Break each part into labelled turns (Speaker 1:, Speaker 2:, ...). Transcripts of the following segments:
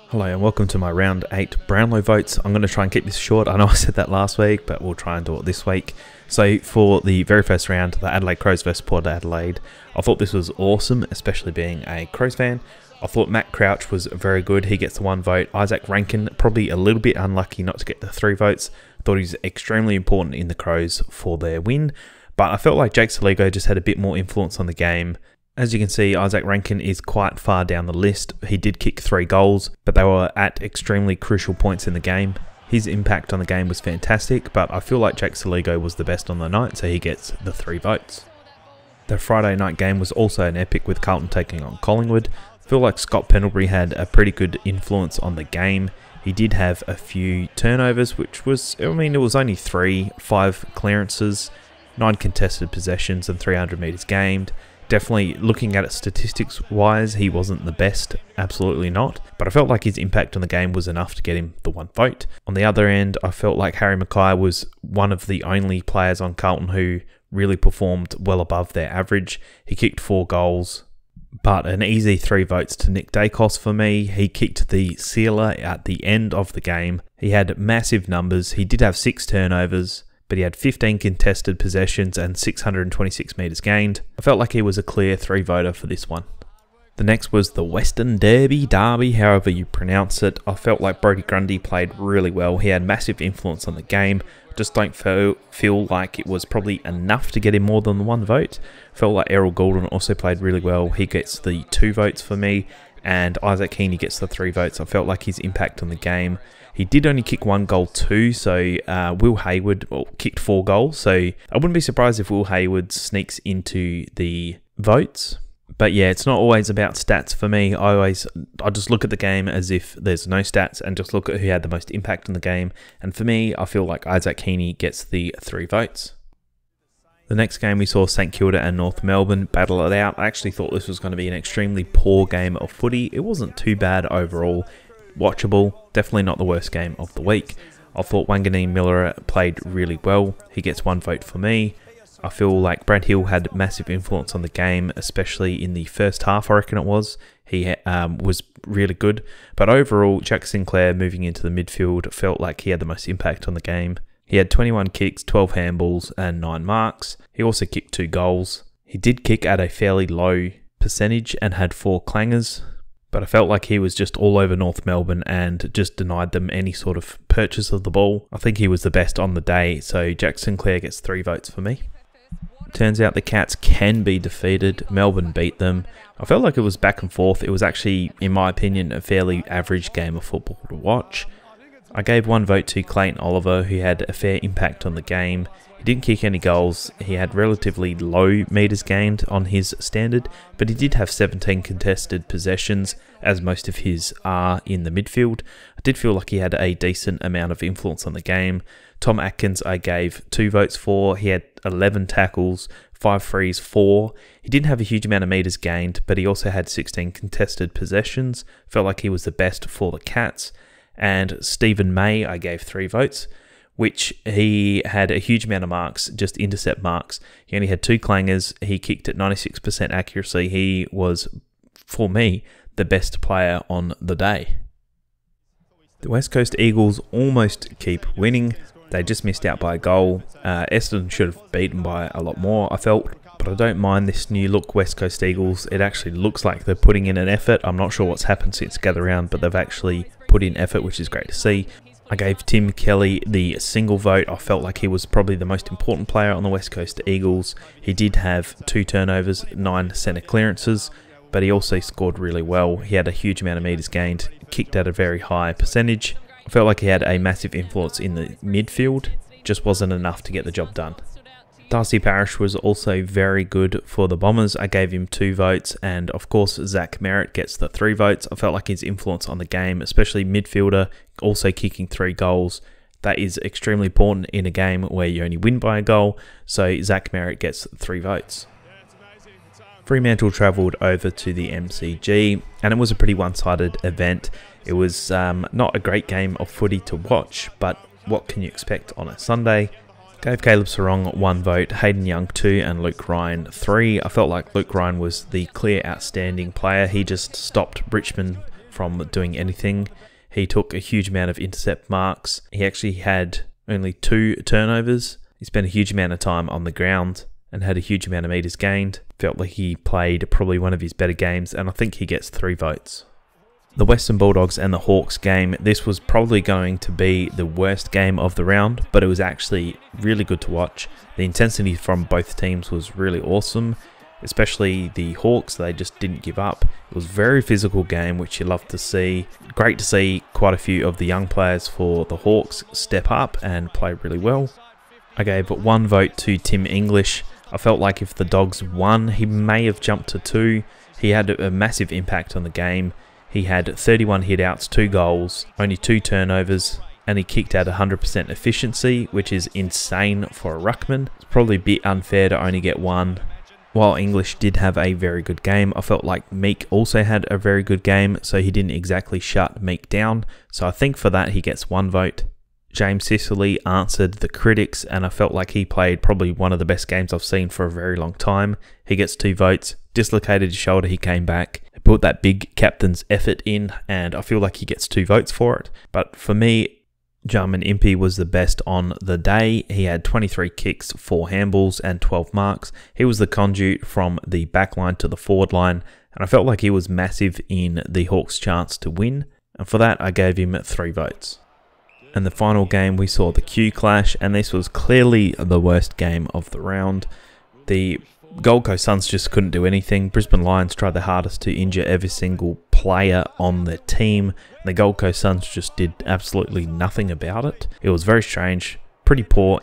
Speaker 1: Hello and welcome to my round 8 Brownlow votes. I'm going to try and keep this short. I know I said that last week, but we'll try and do it this week. So for the very first round, the Adelaide Crows versus Port Adelaide, I thought this was awesome, especially being a Crows fan. I thought Matt Crouch was very good. He gets the 1 vote. Isaac Rankin, probably a little bit unlucky not to get the 3 votes. I thought he's extremely important in the Crows for their win, but I felt like Jake Saligo just had a bit more influence on the game. As you can see, Isaac Rankin is quite far down the list. He did kick 3 goals, but they were at extremely crucial points in the game. His impact on the game was fantastic, but I feel like Jake Saligo was the best on the night, so he gets the 3 votes. The Friday night game was also an epic with Carlton taking on Collingwood. I feel like Scott Pendlebury had a pretty good influence on the game. He did have a few turnovers, which was, it was only 3, 5 clearances, 9 contested possessions and 300 metres gained. Definitely looking at it statistics wise, he wasn't the best, absolutely not, but I felt like his impact on the game was enough to get him the 1 vote. On the other end, I felt like Harry Mackay was one of the only players on Carlton who really performed well above their average. He kicked 4 goals, but an easy 3 votes to Nick Dacos for me. He kicked the sealer at the end of the game. He had massive numbers. He did have 6 turnovers, but he had 15 contested possessions and 626 metres gained. I felt like he was a clear 3 voter for this one. The next was the Western Derby, however you pronounce it. I felt like Brodie Grundy played really well. He had massive influence on the game. Just don't feel like it was probably enough to get him more than the 1 vote. Felt like Errol Goulden also played really well. He gets the 2 votes for me, and Isaac Heaney gets the 3 votes. I felt like his impact on the game. He did only kick 1 goal too, so Will Hayward kicked 4 goals, so I wouldn't be surprised if Will Hayward sneaks into the votes. But yeah, it's not always about stats for me. I just look at the game as if there's no stats and just look at who had the most impact on the game. And for me, I feel like Isaac Heaney gets the 3 votes. The next game we saw St Kilda and North Melbourne battle it out. I actually thought this was going to be an extremely poor game of footy. It wasn't too bad overall. Watchable, definitely not the worst game of the week. I thought Wanganeen Miller played really well. He gets 1 vote for me. I feel like Brad Hill had massive influence on the game, especially in the first half, I reckon it was. He was really good. But overall, Jack Sinclair moving into the midfield felt like he had the most impact on the game. He had 21 kicks, 12 handballs and 9 marks. He also kicked 2 goals. He did kick at a fairly low percentage and had 4 clangers, but I felt like he was just all over North Melbourne and just denied them any sort of purchase of the ball. I think he was the best on the day, so Jack Sinclair gets 3 votes for me. Turns out the Cats can be defeated. Melbourne beat them. I felt like it was back and forth. It was actually, in my opinion, a fairly average game of football to watch. I gave 1 vote to Clayton Oliver, who had a fair impact on the game. He didn't kick any goals. He had relatively low metres gained on his standard, but he did have 17 contested possessions, as most of his are in the midfield. I did feel like he had a decent amount of influence on the game. Tom Atkins I gave 2 votes for. He had 11 tackles, 5 frees, 4. He didn't have a huge amount of metres gained, but he also had 16 contested possessions. Felt like he was the best for the Cats. And Stephen May I gave 3 votes, which he had a huge amount of marks, just intercept marks. He only had 2 clangers. He kicked at 96% accuracy. He was, for me, the best player on the day. The West Coast Eagles almost keep winning. They just missed out by a goal. Essendon should have beaten by a lot more, I felt. But I don't mind this new look West Coast Eagles. It actually looks like they're putting in an effort. I'm not sure what's happened since Gather Round, but they've actually put in effort, which is great to see. I gave Tim Kelly the single vote. I felt like he was probably the most important player on the West Coast Eagles. He did have 2 turnovers, 9 centre clearances, but he also scored really well. He had a huge amount of metres gained, kicked at a very high percentage. I felt like he had a massive influence in the midfield, just wasn't enough to get the job done. Darcy Parish was also very good for the Bombers. I gave him 2 votes, and of course Zach Merritt gets the 3 votes. I felt like his influence on the game, especially midfielder, also kicking 3 goals. That is extremely important in a game where you only win by a goal, so Zach Merritt gets 3 votes. Fremantle travelled over to the MCG, and it was a pretty one-sided event. It was not a great game of footy to watch, but what can you expect on a Sunday? Gave Caleb Sarong 1 vote, Hayden Young 2 and Luke Ryan 3. I felt like Luke Ryan was the clear outstanding player. He just stopped Richmond from doing anything. He took a huge amount of intercept marks. He actually had only 2 turnovers. He spent a huge amount of time on the ground and had a huge amount of meters gained. Felt like he played probably one of his better games, and I think he gets 3 votes. The Western Bulldogs and the Hawks game, this was probably going to be the worst game of the round, but it was actually really good to watch. The intensity from both teams was really awesome, especially the Hawks. They just didn't give up. It was a very physical game, which you love to see. Great to see quite a few of the young players for the Hawks step up and play really well. I gave 1 vote to Tim English. I felt like if the Dogs won, he may have jumped to 2. He had a massive impact on the game. He had 31 hit-outs, 2 goals, only 2 turnovers, and he kicked at 100% efficiency, which is insane for a ruckman. It's probably a bit unfair to only get 1. While English did have a very good game, I felt like Meek also had a very good game, so he didn't exactly shut Meek down. So I think for that he gets 1 vote. James Sicily answered the critics, and I felt like he played probably one of the best games I've seen for a very long time. He gets 2 votes. Dislocated his shoulder, he came back, put that big captain's effort in, and I feel like he gets 2 votes for it. But for me, Jarman Impey was the best on the day. He had 23 kicks, 4 handballs, and 12 marks. He was the conduit from the back line to the forward line, and I felt like he was massive in the Hawks' chance to win. And for that, I gave him 3 votes. And the final game, we saw the Q clash, and this was clearly the worst game of the round. The Gold Coast Suns just couldn't do anything. Brisbane Lions tried their hardest to injure every single player on the team. The Gold Coast Suns just did absolutely nothing about it. It was very strange, pretty poor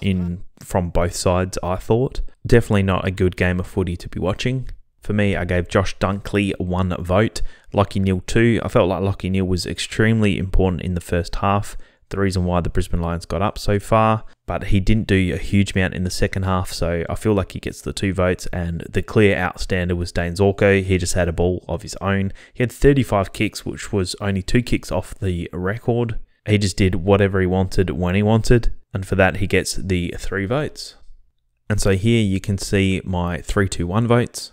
Speaker 1: from both sides, I thought. Definitely not a good game of footy to be watching. For me, I gave Josh Dunkley 1 vote, Lachie Neale 2. I felt like Lachie Neale was extremely important in the first half, the reason why the Brisbane Lions got up so far, but he didn't do a huge amount in the second half, so I feel like he gets the 2 votes. And the clear outstander was Dane Zorko. He just had a ball of his own. He had 35 kicks, which was only 2 kicks off the record. He just did whatever he wanted when he wanted, and for that he gets the 3 votes. And so here you can see my 3-2-1 votes,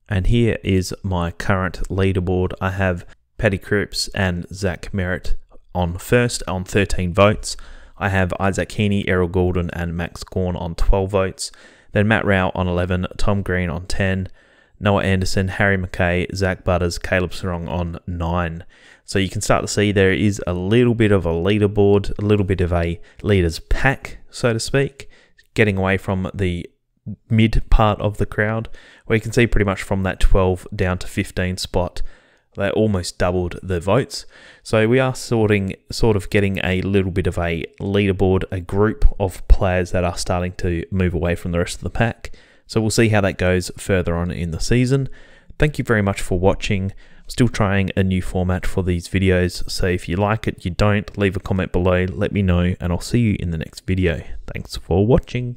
Speaker 1: and here is my current leaderboard. I have Paddy Cripps and Zach Merritt on first on 13 votes. I have Isaac Heaney, Errol Goulden, and Max Gawn on 12 votes. Then Matt Rao on 11, Tom Green on 10, Noah Anderson, Harry McKay, Zach Butters, Caleb Sarong on 9. So you can start to see there is a little bit of a leaderboard, a little bit of a leader's pack, so to speak, getting away from the mid part of the crowd, where you can see pretty much from that 12 down to 15 spot, they almost doubled the votes. So we are sort of getting a little bit of a leaderboard, a group of players that are starting to move away from the rest of the pack. So we'll see how that goes further on in the season. Thank you very much for watching. I'm still trying a new format for these videos, so if you like it, you don't, leave a comment below, let me know, and I'll see you in the next video. Thanks for watching.